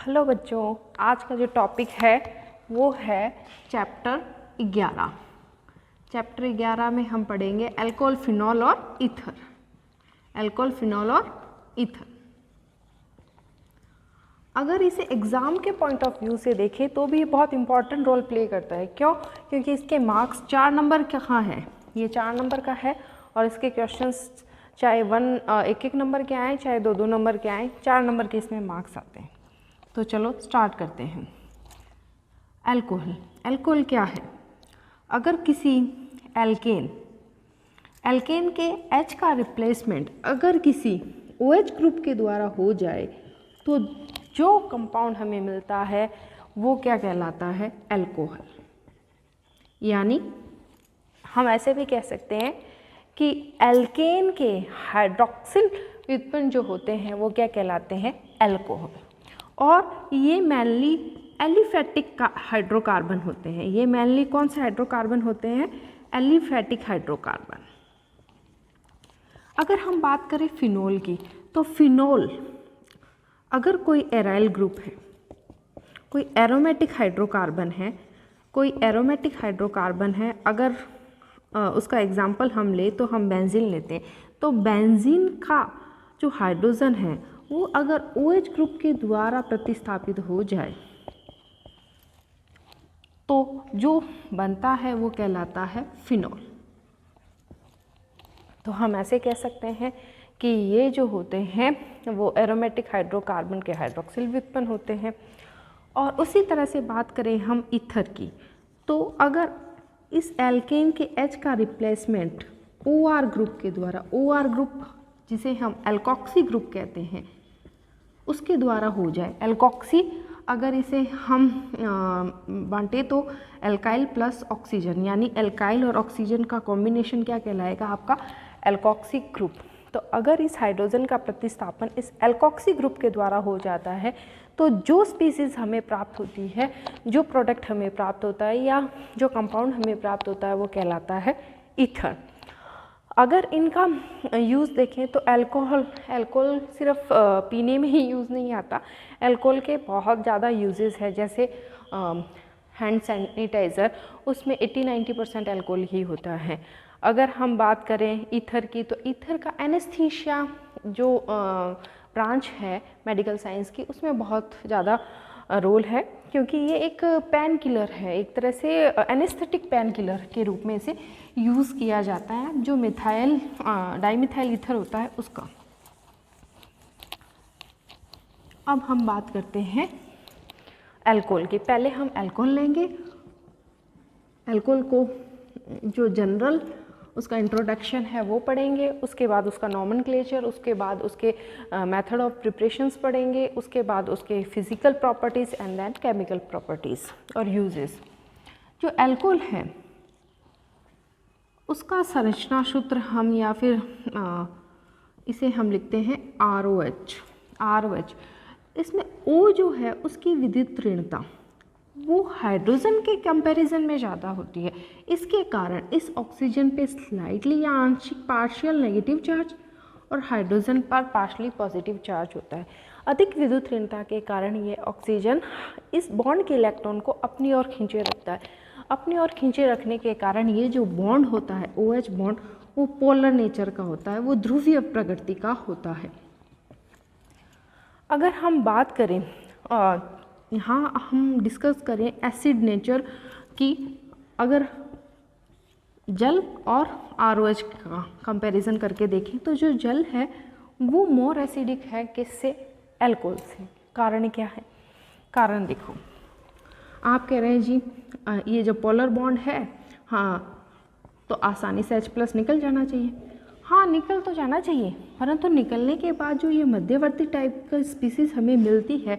Hello बच्चों, आज का जो टॉपिक है वो है चैप्टर 11। चैप्टर 11 में हम पढ़ेंगे अल्कोहल, फिनॉल और ईथर। अल्कोहल, फिनॉल और ईथर। अगर इसे एग्ज़ाम के पॉइंट ऑफ व्यू से देखें तो भी ये बहुत इंपॉर्टेंट रोल प्ले करता है। क्यों? क्योंकि इसके मार्क्स 4 नंबर कहाँ है, ये 4 नंबर का है और इसके क्वेश्चंस चाहे एक एक नंबर के आए, चाहे दो दो नंबर के आए, 4 नंबर के इसमें मार्क्स आते हैं। तो चलो स्टार्ट करते हैं। अल्कोहल, अल्कोहल क्या है? अगर किसी एल्केन के H का रिप्लेसमेंट अगर किसी OH ग्रुप के द्वारा हो जाए तो जो कंपाउंड हमें मिलता है वो क्या कहलाता है? अल्कोहल। यानी हम ऐसे भी कह सकते हैं कि एल्केन के हाइड्रोक्सिल व्युत्पन्न जो होते हैं वो क्या कहलाते हैं? अल्कोहल। और ये मेनली एलिफैटिक हाइड्रोकार्बन होते हैं। ये मेनली कौन से हाइड्रोकार्बन होते हैं? Aliphatic hydrocarbon. अगर हम बात करें फिनोल की, तो फिनोल अगर कोई एराइल ग्रुप है, कोई एरोमेटिक हाइड्रोकार्बन है, अगर उसका एग्जाम्पल हम ले तो हम बेंजीन लेते हैं, तो बेंजीन का जो हाइड्रोजन है वो अगर OH ग्रुप के द्वारा प्रतिस्थापित हो जाए तो जो बनता है वो कहलाता है फिनोल। तो हम ऐसे कह सकते हैं कि ये जो होते हैं वो एरोमेटिक हाइड्रोकार्बन के हाइड्रोक्सिल व्युत्पन्न होते हैं। और उसी तरह से बात करें हम ईथर की, तो अगर इस एल्केन के H का रिप्लेसमेंट OR ग्रुप के द्वारा, OR ग्रुप जिसे हम एल्कोक्सी ग्रुप कहते हैं, उसके द्वारा हो जाए। एल्कोक्सी अगर इसे हम बांटे तो एल्काइल प्लस ऑक्सीजन, यानी एल्काइल और ऑक्सीजन का कॉम्बिनेशन क्या कहलाएगा? आपका एल्कोक्सी ग्रुप। तो अगर इस हाइड्रोजन का प्रतिस्थापन इस एल्कोक्सी ग्रुप के द्वारा हो जाता है तो जो स्पीसीज़ हमें प्राप्त होती है, जो प्रोडक्ट हमें प्राप्त होता है या जो कंपाउंड हमें प्राप्त होता है वो कहलाता है ईथर। अगर इनका यूज़ देखें तो अल्कोहल सिर्फ पीने में ही यूज़ नहीं आता। अल्कोहल के बहुत ज़्यादा यूजेस है, जैसे हैंड सैनिटाइज़र, उसमें 80-90% अल्कोहल ही होता है। अगर हम बात करें ईथर की, तो ईथर का एनेस्थीसिया जो ब्रांच है मेडिकल साइंस की, उसमें बहुत ज़्यादा रोल है, क्योंकि ये एक पेन किलर है, एक तरह से एनेस्थेटिक पेन किलर के रूप में इसे यूज़ किया जाता है, जो डाइमिथाइल ईथर होता है उसका। अब हम बात करते हैं अल्कोहल की। पहले हम अल्कोहल लेंगे। अल्कोहल को जो जनरल उसका इंट्रोडक्शन है वो पढ़ेंगे, उसके बाद उसका नॉमेनक्लेचर, उसके बाद उसके मेथड ऑफ प्रिपरेशंस पढ़ेंगे, उसके बाद उसके physical properties and then chemical properties और यूजेस। जो अल्कोहल है उसका संरचना सूत्र हम या फिर इसे हम लिखते हैं ROH। इसमें O जो है उसकी विद्युत ऋणता वो हाइड्रोजन के कंपैरिजन में ज़्यादा होती है। इसके कारण इस ऑक्सीजन पे स्लाइटली या आंशिक पार्शियल नेगेटिव चार्ज और हाइड्रोजन पर पार्शली पॉजिटिव चार्ज होता है। अधिक विद्युत ऋणता के कारण ये ऑक्सीजन इस बॉन्ड के इलेक्ट्रॉन को अपनी ओर खींचे रखता है। अपनी ओर खींचे रखने के कारण ये जो बॉन्ड होता है OH बॉन्ड, वो पोलर नेचर का होता है, वो ध्रुवीय प्रकृति का होता है। अगर हम बात करें यहाँ हम डिस्कस करें एसिड नेचर की, अगर जल और ROH का कंपैरिजन करके देखें तो जो जल है वो मोर एसिडिक है किससे? अल्कोहल से। कारण क्या है? कारण देखो, आप कह रहे हैं जी ये जो पोलर बॉन्ड है, हाँ, तो आसानी से H+ निकल जाना चाहिए। हाँ, निकल तो जाना चाहिए, परंतु निकलने के बाद जो ये मध्यवर्ती टाइप का स्पीसीज हमें मिलती है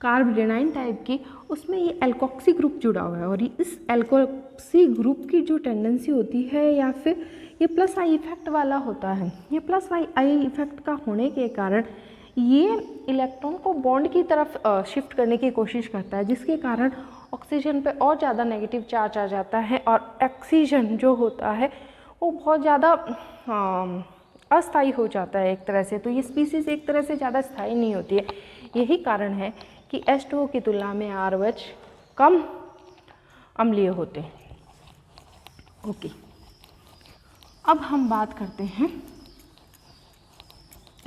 कार्बेनाइन टाइप की, उसमें ये एल्कोक्सी ग्रुप जुड़ा हुआ है और इस एल्कोक्सी ग्रुप की जो टेंडेंसी होती है या फिर ये +I इफेक्ट वाला होता है। ये +I इफेक्ट का होने के कारण ये इलेक्ट्रॉन को बॉन्ड की तरफ शिफ्ट करने की कोशिश करता है, जिसके कारण ऑक्सीजन पे और ज़्यादा नेगेटिव चार्ज आ जाता है और ऑक्सीजन जो होता है वो बहुत ज़्यादा अस्थायी हो जाता है एक तरह से। तो ये स्पीसीज़ एक तरह से ज़्यादा स्थायी नहीं होती है। यही कारण है कि H2O की तुलना में ROH कम अम्लीय होते हैं। ओके, अब हम बात करते हैं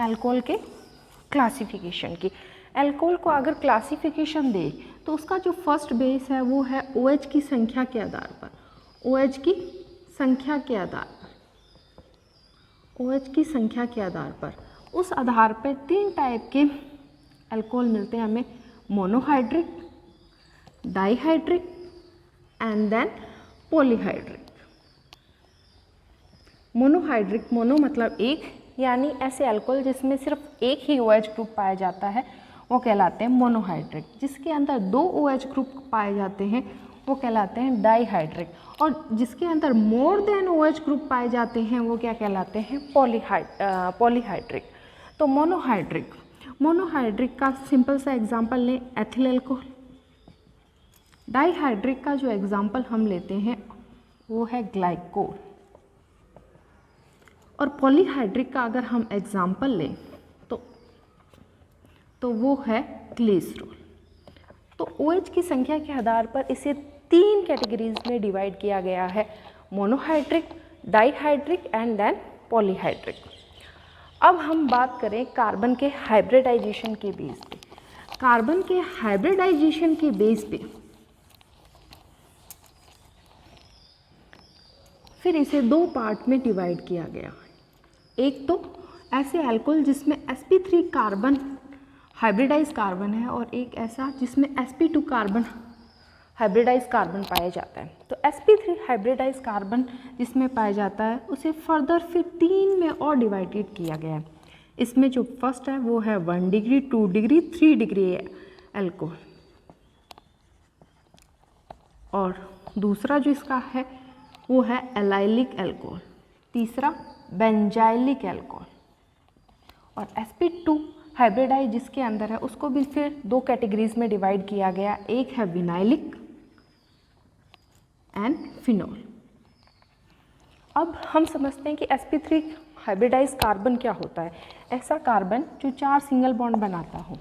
अल्कोहल के क्लासिफिकेशन की। अल्कोहल को अगर क्लासिफिकेशन दे तो उसका जो फर्स्ट बेस है वो है OH की संख्या के आधार पर, OH की संख्या के आधार पर, OH की संख्या के आधार पर, उस आधार पर 3 टाइप के अल्कोहल मिलते हैं हमें, monohydric, dihydric and then polyhydric. Monohydric, mono मतलब एक, यानी ऐसे अल्कोहल जिसमें सिर्फ एक ही OH ग्रुप पाया जाता है वो कहलाते हैं मोनोहाइड्रिक। जिसके अंदर 2 OH ग्रुप पाए जाते हैं वो कहलाते हैं डाइहाइड्रिक, और जिसके अंदर मोर देन OH ग्रुप पाए जाते हैं वो क्या कहलाते हैं, पॉलीहाइड्रिक। तो मोनोहाइड्रिक का सिंपल सा एग्जांपल लें, एथिल अल्कोहल। डाइहाइड्रिक का जो एग्जांपल हम लेते हैं वो है ग्लाइकोल, और पॉलीहाइड्रिक का अगर हम एग्जांपल लें तो वो है ग्लिसरॉल। तो OH की संख्या के आधार पर इसे 3 कैटेगरीज में डिवाइड किया गया है, monohydric, dihydric and then polyhydric. अब हम बात करें कार्बन के हाइब्रिडाइजेशन के बेस पे। कार्बन के हाइब्रिडाइजेशन के बेस पे फिर इसे 2 पार्ट में डिवाइड किया गया है। एक तो ऐसे अल्कोहल जिसमें sp3 कार्बन हाइब्रिडाइज कार्बन है, और एक ऐसा जिसमें sp2 कार्बन हाइब्रिडाइज कार्बन पाया जाता है। तो sp3 हाइब्रिडाइज कार्बन जिसमें पाया जाता है उसे फर्दर फिर 3 में और डिवाइडेड किया गया है। इसमें जो फर्स्ट है वो है 1 डिग्री, 2 डिग्री, 3 डिग्री अल्कोहल, और दूसरा जो इसका है वो है एलाइलिक अल्कोहल, तीसरा बेंजाइलिक अल्कोहल, और sp2 हाइब्रिडाइज जिसके अंदर है उसको भी फिर 2 कैटेगरीज में डिवाइड किया गया, एक है विनाइलिक एंड फिनोल। अब हम समझते हैं कि sp3 हाइब्रिडाइज कार्बन क्या होता है। ऐसा कार्बन जो 4 सिंगल बॉन्ड बनाता हो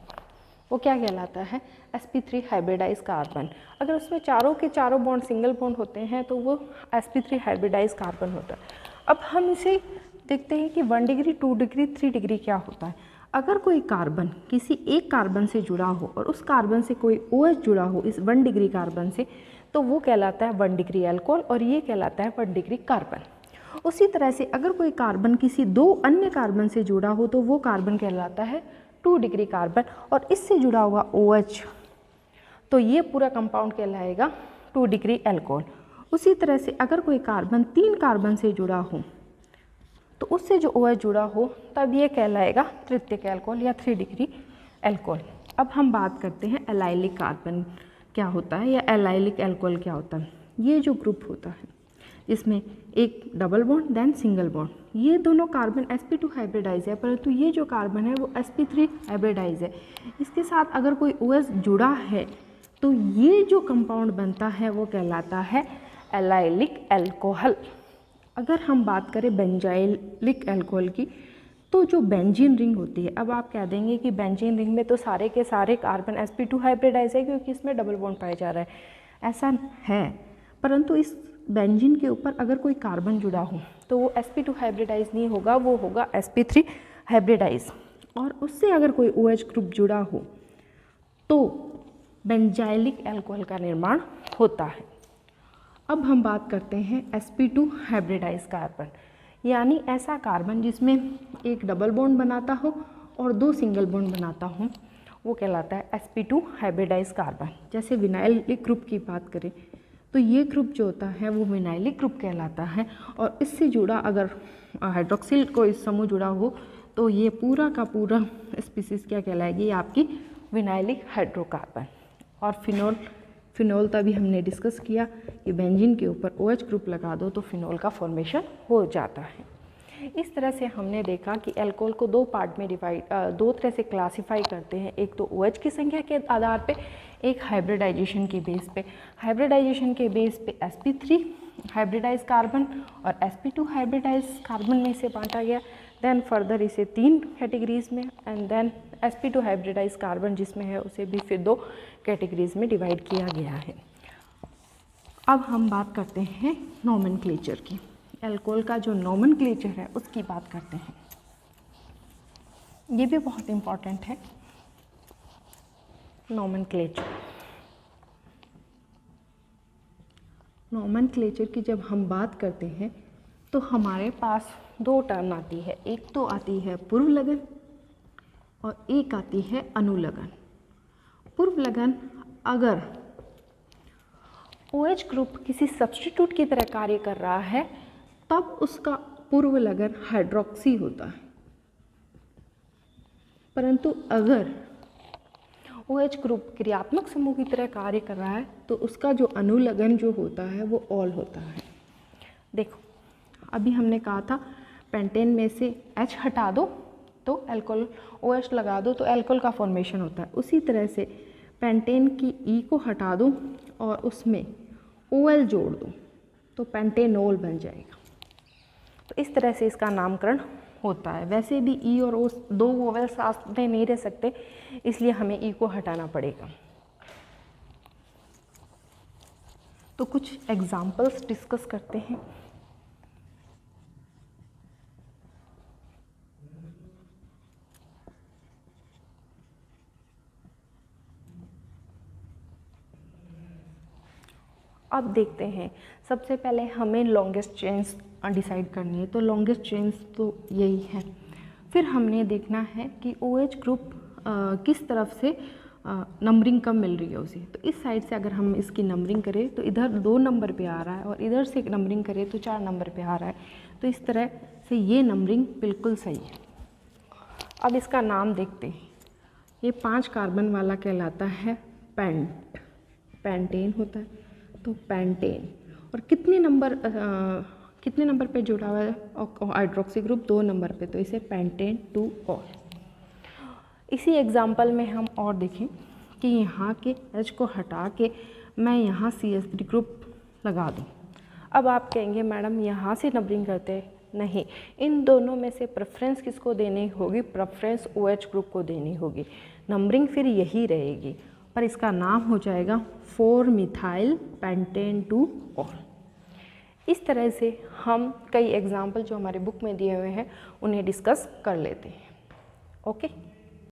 वो क्या कहलाता है, sp3 हाइब्रिडाइज कार्बन। अगर उसमें चारों के चारों बॉन्ड सिंगल बॉन्ड होते हैं तो वो sp3 हाइब्रिडाइज कार्बन होता है। अब हम इसे देखते हैं कि 1 डिग्री, 2 डिग्री, 3 डिग्री क्या होता है। अगर कोई कार्बन किसी एक कार्बन से जुड़ा हो और उस कार्बन से कोई OH जुड़ा हो इस 1 डिग्री कार्बन से, तो वो कहलाता है 1 डिग्री अल्कोहल, और ये कहलाता है 1 डिग्री कार्बन। उसी तरह से अगर कोई कार्बन किसी 2 अन्य कार्बन से जुड़ा हो तो वो कार्बन कहलाता है 2 डिग्री कार्बन, और इससे जुड़ा हुआ OH, तो ये पूरा कंपाउंड कहलाएगा 2 डिग्री अल्कोहल। उसी तरह से अगर कोई कार्बन 3 कार्बन से जुड़ा हो तो उससे जो OH जुड़ा हो तब ये कहलाएगा तृतीयक अल्कोहल या 3 डिग्री अल्कोहल। अब हम बात करते हैं एलाइलिक कार्बन क्या होता है या एलाइलिक अल्कोहल क्या होता है। ये जो ग्रुप होता है इसमें एक double bond then single bond, ये दोनों कार्बन sp2 हाइब्रिडाइज है, परंतु ये जो कार्बन है वो sp3 हाइब्रिडाइज है। इसके साथ अगर कोई OH जुड़ा है तो ये जो कंपाउंड बनता है वो कहलाता है एलाइलिक अल्कोहल। अगर हम बात करें बेंजाइलिक अल्कोहल की, तो जो बेंजीन रिंग होती है, अब आप कह देंगे कि बेंजीन रिंग में तो सारे के सारे कार्बन sp2 हाइब्रिडाइज है क्योंकि इसमें डबल बॉन्ड पाया जा रहा है। ऐसा है, परंतु इस बेंजीन के ऊपर अगर कोई कार्बन जुड़ा हो तो वो sp2 हाइब्रिडाइज नहीं होगा, वो होगा sp3 हाइब्रिडाइज, और उससे अगर कोई OH ग्रुप जुड़ा हो तो बेंजाइलिक अल्कोहल का निर्माण होता है। अब हम बात करते हैं sp2 हाइब्रिडाइज कार्बन, यानी ऐसा कार्बन जिसमें एक डबल बॉन्ड बनाता हो और 2 सिंगल बॉन्ड बनाता हो, वो कहलाता है sp2 हाइब्रिडाइज कार्बन। जैसे विनाइलिक ग्रुप की बात करें तो ये ग्रुप जो होता है वो विनाइलिक ग्रुप कहलाता है, और इससे जुड़ा अगर हाइड्रोक्सिल कोई समूह जुड़ा हो तो ये पूरा का पूरा स्पीसीज क्या कहलाएगी, आपकी विनाइलिक हाइड्रोकार्बन। और फिनोल तभी हमने डिस्कस किया कि बेंजीन के ऊपर OH ग्रुप लगा दो तो फिनोल का फॉर्मेशन हो जाता है। इस तरह से हमने देखा कि अल्कोहल को 2 पार्ट में दो तरह से क्लासिफाई करते हैं, एक तो OH की संख्या के आधार पे, एक हाइब्रिडाइजेशन के बेस पे। हाइब्रिडाइजेशन के बेस पे sp3 हाइब्रिडाइज कार्बन और sp2 हाइब्रिडाइज कार्बन में इसे बांटा गया। देन फर्दर इसे 3 कैटेगरीज में, and then sp2 hybridise carbon जिसमें है उसे भी फिर 2 कैटेगरीज में डिवाइड किया गया है। अब हम बात करते हैं नोमेनक्लेचर की। एल्कोहल का जो नोमेनक्लेचर है उसकी बात करते हैं। ये भी बहुत इम्पॉर्टेंट है नोमेनक्लेचर। नोमेनक्लेचर की जब हम बात करते हैं तो हमारे पास 2 टर्म आती है, एक तो आती है पूर्व लगन और एक आती है अनुलगन। पूर्व लगन अगर OH ग्रुप किसी सब्स्टिट्यूट की तरह कार्य कर रहा है तब उसका पूर्व लगन हाइड्रोक्सी होता है, परंतु अगर OH ग्रुप क्रियात्मक समूह की तरह कार्य कर रहा है तो उसका जो अनुलगन जो होता है वो ऑल होता है। देखो अभी हमने कहा था पेंटेन में से H हटा दो तो अल्कोहल, OH लगा दो तो अल्कोहल का फॉर्मेशन होता है। उसी तरह से पेंटेन की E को हटा दो और उसमें OL जोड़ दो तो पेंटेनॉल बन जाएगा। तो इस तरह से इसका नामकरण होता है। वैसे भी E और O 2 वोवेल साथ में नहीं रह सकते, इसलिए हमें E को हटाना पड़ेगा। तो कुछ एग्जाम्पल्स डिस्कस करते हैं। अब देखते हैं, सबसे पहले हमें लॉन्गेस्ट चेन्स डिसाइड करनी है, तो लॉन्गेस्ट चेन्स तो यही है। फिर हमने देखना है कि OH ग्रुप किस तरफ से नंबरिंग कम मिल रही है उसे। तो इस साइड से अगर हम इसकी नंबरिंग करें तो इधर 2 नंबर पे आ रहा है और इधर से नंबरिंग करें तो 4 नंबर पे आ रहा है। तो इस तरह से ये नंबरिंग बिल्कुल सही है। अब इसका नाम देखते हैं। ये 5 कार्बन वाला कहलाता है पेंटेन होता है, तो पेंटेन। और कितने नंबर पे जुड़ा हुआ है हाइड्रोक्सी ग्रुप? 2 नंबर पे, तो इसे पेंटेन 2 और। इसी एग्जाम्पल में हम और देखें कि यहाँ के H को हटा के मैं यहाँ CH3 ग्रुप लगा दूँ। अब आप कहेंगे मैडम यहाँ से नंबरिंग करते, नहीं, इन दोनों में से प्रेफरेंस किसको देनी होगी? प्रेफरेंस OH ग्रुप को देनी होगी। नंबरिंग फिर यही रहेगी, पर इसका नाम हो जाएगा 4 मिथाइल पेंटेन 2 और। इस तरह से हम कई एग्जाम्पल जो हमारे बुक में दिए हुए हैं उन्हें डिस्कस कर लेते हैं। ओके।